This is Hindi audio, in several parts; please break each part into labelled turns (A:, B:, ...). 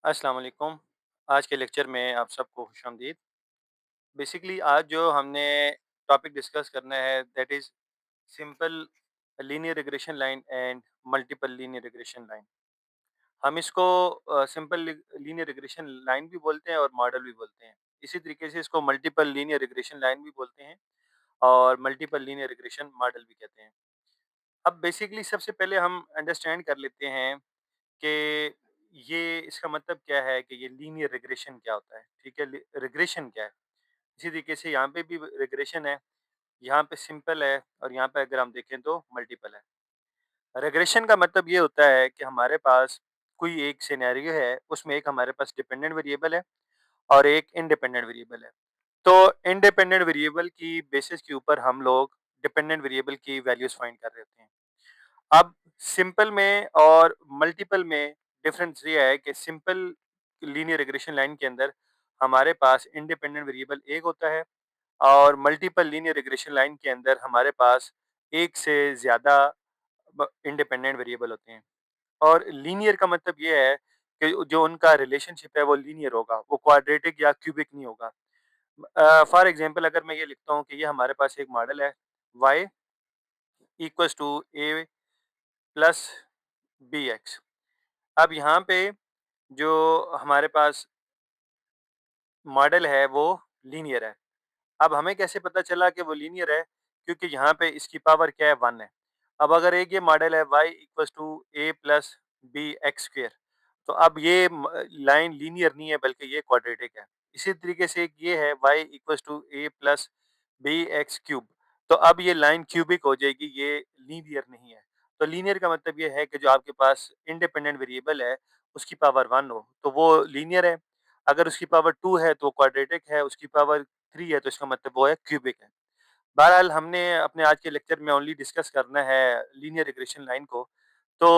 A: अस्सलाम वालेकुम। आज के लेक्चर में आप सबको खुशामदीद। बेसिकली आज जो हमने टॉपिक डिस्कस करना है that is simple linear regression line and multiple linear regression line. हम इसको सिंपल लीनियर रिग्रेशन लाइन भी बोलते हैं और मॉडल भी बोलते हैं। इसी तरीके से इसको मल्टीपल लीनियर रिग्रेशन लाइन भी बोलते हैं और मल्टीपल लीनियर रिग्रेशन मॉडल भी कहते हैं। अब बेसिकली सबसे पहले हम अंडरस्टैंड कर लेते हैं कि ये इसका मतलब क्या है कि ये लीनियर रिग्रेशन क्या होता है, ठीक है? रिग्रेशन क्या है? इसी तरीके से यहाँ पे भी रिग्रेशन है, यहाँ पे सिंपल है और यहाँ पे अगर हम देखें तो मल्टीपल है। रिग्रेशन का मतलब ये होता है कि हमारे पास कोई एक सिनेरियो है, उसमें एक हमारे पास डिपेंडेंट वेरिएबल है और एक इंडिपेंडेंट वेरिएबल है। तो इंडिपेंडेंट वेरिएबल की बेसिस के ऊपर हम लोग डिपेंडेंट वेरिएबल की वैल्यूज़ फाइंड कर रहे होते हैं। अब सिंपल में और मल्टीपल में डिफरेंस ये है कि सिंपल लीनियर रिग्रेशन लाइन के अंदर हमारे पास इंडिपेंडेंट वेरिएबल एक होता है और मल्टीपल लीनियर रिग्रेशन लाइन के अंदर हमारे पास एक से ज़्यादा इंडिपेंडेंट वेरिएबल होते हैं। और लीनियर का मतलब ये है कि जो उनका रिलेशनशिप है वो लीनियर होगा, वो क्वाड्रेटिक या क्यूबिक नहीं होगा। फॉर एग्जांपल अगर मैं ये लिखता हूँ कि ये हमारे पास एक मॉडल है y equals to a plus B X. अब यहाँ पे जो हमारे पास मॉडल है वो लीनियर है। अब हमें कैसे पता चला कि वो लीनियर है? क्योंकि यहाँ पे इसकी पावर क्या है 1 है। अब अगर एक ये मॉडल है y equals to a plus B X square, तो अब ये लाइन लीनियर नहीं है बल्कि ये क्वाड्रेटिक है। इसी तरीके से एक ये है y equals to a plus B X cube, तो अब ये लाइन क्यूबिक हो जाएगी, ये लीनियर नहीं है। तो लीनियर का मतलब ये है कि जो आपके पास इंडिपेंडेंट वेरिएबल है उसकी पावर 1 हो तो वो लीनियर है। अगर उसकी पावर 2 है तो क्वाड्रेटिक है, उसकी पावर 3 है तो इसका मतलब वो है क्यूबिक है। बहरहाल हमने अपने आज के लेक्चर में ओनली डिस्कस करना है लीनियर रिग्रेशन लाइन को। तो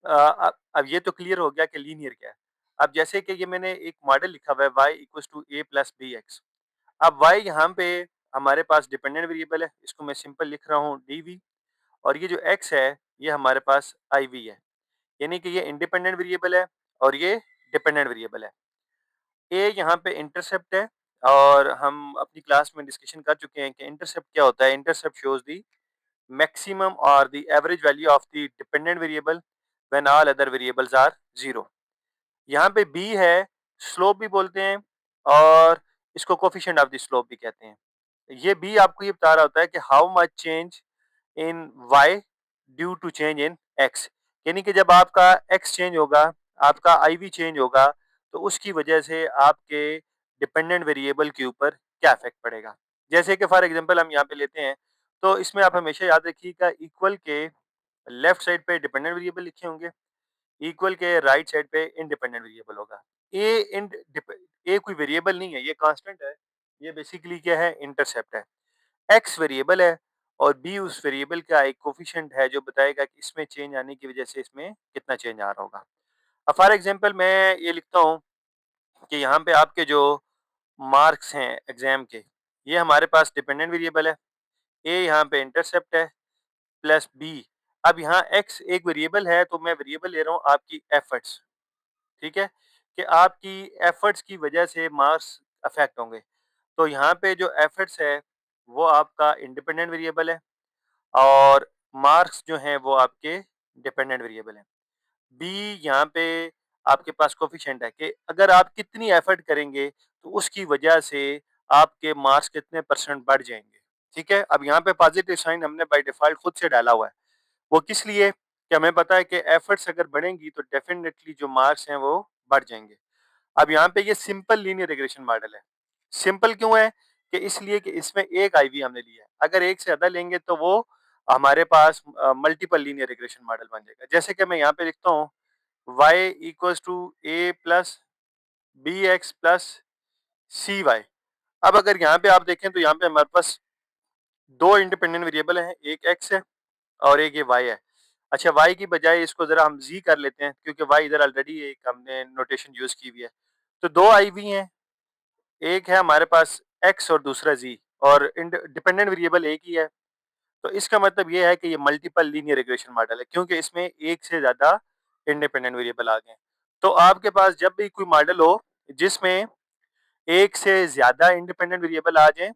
A: अब ये तो क्लियर हो गया कि लीनियर क्या है। अब जैसे कि ये मैंने एक मॉडल लिखा हुआ है y equals to a plus B X. अब y यहाँ पे हमारे पास डिपेंडेंट वेरिएबल है, इसको मैं सिंपल लिख रहा हूँ dv। और ये जो x है ये हमारे पास iv है, यानी कि ये इंडिपेंडेंट वेरिएबल है और ये डिपेंडेंट वेरिएबल है। ए यहाँ पे इंटरसेप्ट है और हम अपनी क्लास में डिस्कशन कर चुके हैं कि इंटरसेप्ट क्या होता है। इंटरसेप्ट शोज द मैक्सिमम और the average value of the dependent variable when all other variables are zero. यहाँ पे बी है, स्लोप भी बोलते हैं और इसको कोफिशिएंट ऑफ द स्लोप भी कहते हैं। ये बी आपको ये बता रहा होता है कि how much change in Y due to change in X, यानी कि जब आपका एक्स चेंज होगा, आपका आई वी चेंज होगा, तो उसकी वजह से आपके डिपेंडेंट वेरिएबल के ऊपर क्या इफेक्ट पड़ेगा। जैसे कि फॉर एग्जांपल हम यहाँ पे लेते हैं, तो इसमें आप हमेशा याद रखिएगा इक्वल के लेफ्ट साइड पे डिपेंडेंट वेरिएबल लिखे होंगे, इक्वल के राइट साइड पे इंडिपेंडेंट वेरिएबल होगा। ए इन ए कोई वेरिएबल नहीं है, ये कांस्टेंट है। ये बेसिकली क्या है, इंटरसेप्ट है। एक्स वेरिएबल है और बी उस वेरिएबल का एक कोफिशिएंट है जो बताएगा कि इसमें चेंज आने की वजह से इसमें कितना चेंज आ रहा होगा। अब फॉर एग्जांपल मैं ये लिखता हूँ कि यहाँ पे आपके जो मार्क्स हैं एग्जाम के, ये हमारे पास डिपेंडेंट वेरिएबल है। ए यहाँ पे इंटरसेप्ट है प्लस बी। अब यहाँ एक्स एक वेरिएबल है तो मैं वेरिएबल ले रहा हूँ आपकी एफर्ट्स, ठीक है? कि आपकी एफर्ट्स की वजह से मार्क्स अफेक्ट होंगे। तो यहाँ पे जो एफर्ट्स है वो आपका इंडिपेंडेंट वेरिएबल है और मार्क्स जो हैं वो आपके डिपेंडेंट वेरिएबल हैं। बी यहाँ पे आपके पास कोफिशिएंट है कि अगर आप कितनी एफर्ट करेंगे तो उसकी वजह से आपके मार्क्स कितने परसेंट बढ़ जाएंगे, ठीक है? अब यहाँ पे पॉजिटिव साइन हमने बाय डिफॉल्ट खुद से डाला हुआ है। वो किस लिए? कि हमें पता है कि एफर्ट्स अगर बढ़ेंगी तो डेफिनेटली जो मार्क्स हैं वो बढ़ जाएंगे। अब यहाँ पे ये सिंपल लीनियर रिग्रेशन मॉडल है। सिंपल क्यों है? कि इसलिए कि इसमें एक आईवी हमने लिया है। अगर एक से ज़्यादा लेंगे तो वो हमारे पास मल्टीपल लीनियर रिग्रेशन मॉडल बन जाएगा। जैसे कि मैं यहाँ पे लिखता हूँ y equals to a plus B X plus C Y. अब अगर यहाँ पे आप देखें तो यहाँ पे हमारे पास दो इंडिपेंडेंट वेरिएबल हैं, एक x है और एक ये y है। अच्छा, y की बजाय इसको जरा हम z कर लेते हैं क्योंकि y इधर ऑलरेडी एक हमने नोटेशन यूज की हुई है। तो दो आई वी हैं, एक है हमारे पास x और दूसरा z और डिपेंडेंट वेरिएबल एक ही है। तो इसका मतलब ये है कि ये मल्टीपल लीनियर रिग्रेशन मॉडल है क्योंकि इसमें एक से ज्यादा इंडिपेंडेंट वेरिएबल आ गए हैं। तो आपके पास जब भी कोई मॉडल हो जिसमें एक से ज़्यादा इंडिपेंडेंट वेरिएबल आ जाएँ,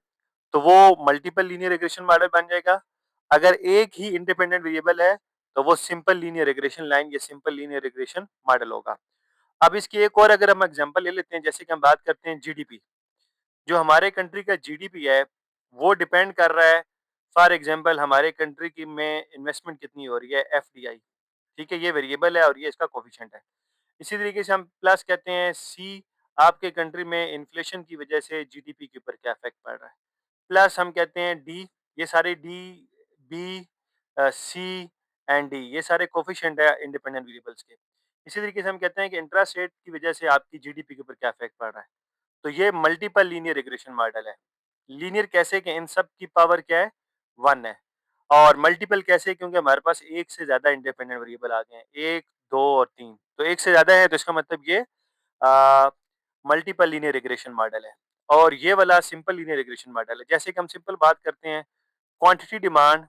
A: तो वो मल्टीपल लीनियर रिग्रेशन मॉडल बन जाएगा। अगर एक ही इंडिपेंडेंट वेरिएबल है, तो वो सिंपल लीनियर रिग्रेशन लाइन या सिंपल लीनियर रिग्रेशन मॉडल होगा। अब इसकी एक और अगर हम एग्जांपल ले लेते हैं, जैसे कि हम बात करते हैं जीडीपी। जो हमारे कंट्री का जीडीपी है, वो डिपेंड कर रहा है फॉर एग्जांपल हमारे कंट्री की में इन्वेस्टमेंट कितनी हो रही है, एफडीआई, ठीक है? ये वेरिएबल है और ये इसका कोएफिशिएंट है। इसी तरीके से हम प्लस कहते हैं सी, आपके कंट्री में इन्फ्लेशन की वजह से जीडीपी के ऊपर क्या इफेक्ट पड़ रहा है। प्लस हम कहते हैं डी, ये सारे D, B, C and D ये सारे कोएफिशिएंट है इंडिपेंडेंट वेरिएबल्स के। इसी तरीके से हम कहते हैं कि इंटरेस्ट रेट की वजह से आपकी जीडीपी के ऊपर क्या इफेक्ट पड़ रहा है। तो ये मल्टीपल लीनियर रिग्रेशन मॉडल है। लीनियर कैसे कि इन सब की पावर क्या है, 1 है। और मल्टीपल कैसे, क्योंकि हमारे पास एक से ज़्यादा इंडिपेंडेंट वेरिएबल आ गए हैं, 1, 2 और 3। तो एक से ज़्यादा है तो इसका मतलब ये मल्टीपल लीनियर रिग्रेशन मॉडल है। और ये वाला सिंपल लीनियर रिग्रेशन मॉडल है। जैसे कि हम सिंपल बात करते हैं, quantity demand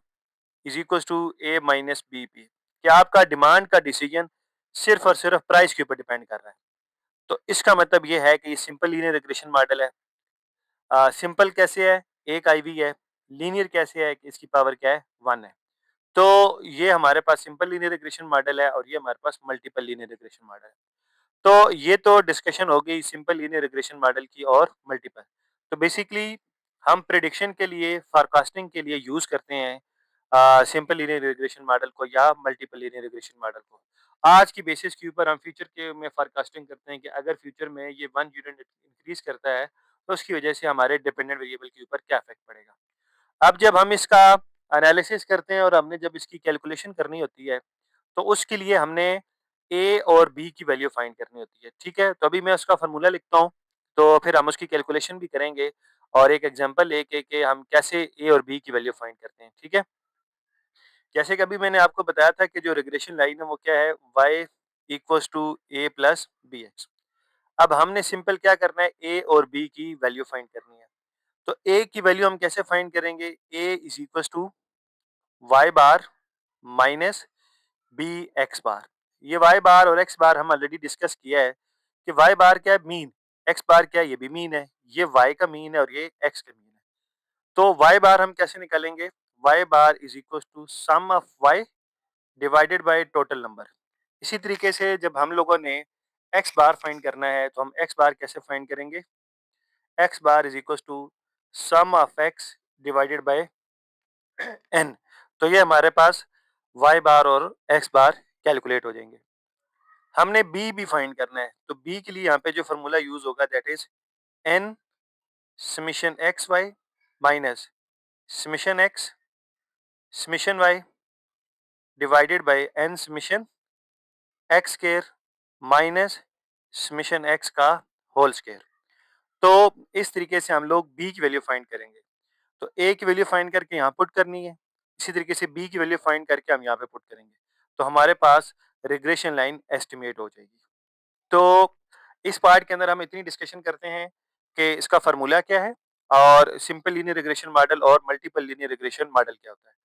A: is equals to A minus B P, कि आपका डिमांड का डिसीजन सिर्फ़ और सिर्फ़ प्राइस के ऊपर डिपेंड कर रहा है। तो इसका मतलब ये है कि ये सिंपल लीनियर रिग्रेशन मॉडल है। सिंपल कैसे है? एक आईवी है। लीनियर कैसे है कि इसकी पावर क्या है? 1 है। तो ये हमारे पास सिंपल लीनियर रिग्रेशन मॉडल है और ये हमारे पास मल्टीपल लीनियर रिग्रेशन मॉडल है। तो ये तो डिस्कशन हो गई सिंपल लीनियर रिग्रेशन मॉडल की और मल्टीपल। तो बेसिकली हम प्रेडिक्शन के लिए, फोरकास्टिंग के लिए यूज़ करते हैं सिंपल लीनियर रिग्रेशन मॉडल को या मल्टीपल लीनियर रिग्रेशन मॉडल को। आज की बेसिस के ऊपर हम फ्यूचर के में फोरकास्टिंग करते हैं कि अगर फ्यूचर में ये 1 यूनिट इंक्रीज़ करता है, तो उसकी वजह से हमारे डिपेंडेंट वेरिएबल के ऊपर क्या इफ़ेक्ट पड़ेगा। अब जब हम इसका एनालिसिस करते हैं और हमने जब इसकी कैलकुलेशन करनी होती है, तो उसके लिए हमने ए और बी की वैल्यू फाइंड करनी होती है, ठीक है? तो अभी मैं उसका फ़ॉर्मूला लिखता हूँ, तो फिर हम उसकी कैलकुलेशन भी करेंगे और एक एग्ज़ाम्पल लेके कि हम कैसे ए और बी की वैल्यू फाइंड करते हैं, ठीक है? जैसे कि अभी मैंने आपको बताया था कि जो रिग्रेशन लाइन है वो क्या है, y equals to a plus B X. अब हमने सिंपल क्या करना है, a और b की वैल्यू फाइंड करनी है। तो a की वैल्यू हम कैसे फाइंड करेंगे, a is equals to y bar minus B X bar. ये y बार और x बार हम ऑलरेडी डिस्कस किया है कि y बार क्या है, मीन, x बार क्या है, ये भी मीन है, ये y का मीन है और ये x का मीन है। तो y बार हम कैसे निकालेंगे, y bar is equals to sum of y divided by total number. इसी तरीके से जब हम लोगों ने एक्स बार फाइंड करना है तो हम एक्स बार कैसे फाइंड करेंगे, X bar is equal to sum of X divided by N. तो ये हमारे पास वाई बार और एक्स बार कैलकुलेट हो जाएंगे। हमने बी भी फाइंड करना है, तो बी के लिए यहाँ पे जो फॉर्मूला यूज होगा that is N summation X Y minus summation X summation Y divided by N summation X square minus summation X का होल स्क्वायर। तो इस तरीके से हम लोग बी की वैल्यू फाइंड करेंगे। तो ए की वैल्यू फाइंड करके यहाँ पुट करनी है, इसी तरीके से बी की वैल्यू फाइंड करके हम यहाँ पे पुट करेंगे, तो हमारे पास रिग्रेशन लाइन एस्टिमेट हो जाएगी। तो इस पार्ट के अंदर हम इतनी डिस्कशन करते हैं कि इसका फार्मूला क्या है और सिंपल लीनियर रिग्रेशन मॉडल और मल्टीपल लीनियर रिग्रेशन मॉडल क्या होता है।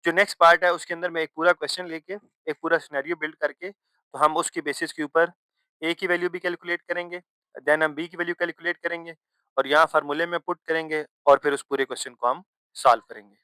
A: जो नेक्स्ट पार्ट है उसके अंदर मैं एक पूरा क्वेश्चन लेके, एक पूरा सिनेरियो बिल्ड करके, तो हम उसकी बेसिस के ऊपर ए की वैल्यू भी कैलकुलेट करेंगे, देन हम बी की वैल्यू कैलकुलेट करेंगे और यहाँ फार्मूले में पुट करेंगे और फिर उस पूरे क्वेश्चन को हम सॉल्व करेंगे।